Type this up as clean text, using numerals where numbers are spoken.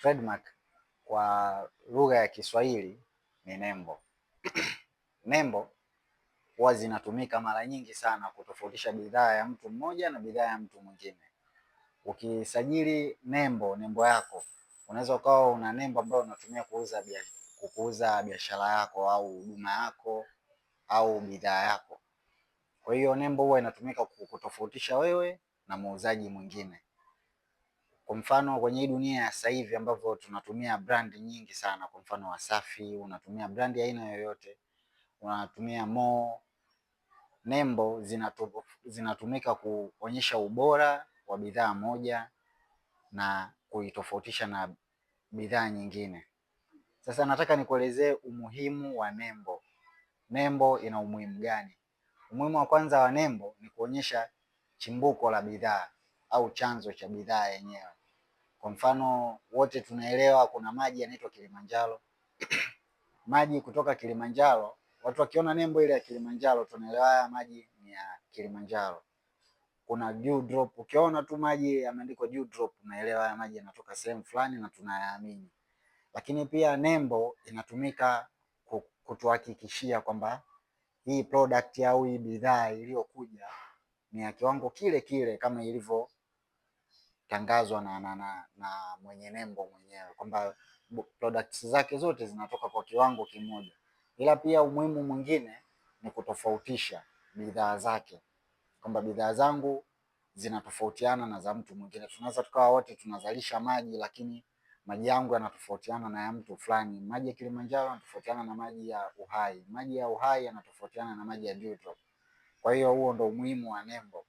Trademark kwa lugha ya Kiswahili ni nembo. Nembo huwa zinatumika mara nyingi sana kutofautisha bidhaa ya mtu mmoja na bidhaa ya mtu mwingine. Ukisajili nembo yako, unaweza ukawa una nembo ambayo unatumia kuuza biashara yako au huduma yako au bidhaa yako. Kwa hiyo nembo huwa inatumika kutofautisha wewe na muuzaji mwingine. Kwa mfano kwenye hii dunia ya sasa hivi ambavyo tunatumia brand nyingi sana, kwa mfano Wasafi, unatumia brand ya aina yoyote, unatumia Mo, nembo zinatumika kuonyesha ubora wa bidhaa moja na kuitofautisha na bidhaa nyingine. Sasa nataka nikuelezee umuhimu wa nembo. Nembo ina umuhimu gani? Umuhimu wa kwanza wa nembo ni kuonyesha chimbuko la bidhaa au chanzo cha bidhaa yenyewe. Kwa mfano wote tunaelewa kuna maji yanaitwa Kilimanjaro. Maji kutoka Kilimanjaro, watu wakiona nembo ile ya Kilimanjaro tunaelewa haya maji ni ya Kilimanjaro. Kuna Dew Drop, ukiona tu maji yameandikwa Dew Drop unaelewa haya maji yanatoka sehemu fulani na tunayaamini. Lakini pia nembo inatumika kutuhakikishia kwamba hii product au hii bidhaa iliyokuja ni ya kiwango kile kile kama ilivyotangazwa na mwenye nembo mwenyewe, kwamba products zake zote zinatoka kwa kiwango kimoja. Ila pia umuhimu mwingine ni kutofautisha bidhaa zake, kwamba bidhaa zangu zinatofautiana na za mtu mwingine. Tunaweza tukawa wote tunazalisha maji, lakini maji yangu yanatofautiana na ya mtu fulani. Maji ya Kilimanjaro yanatofautiana na maji ya Uhai, maji ya Uhai yanatofautiana na maji ya Dew Drop. Kwa hiyo huo ndo umuhimu wa nembo.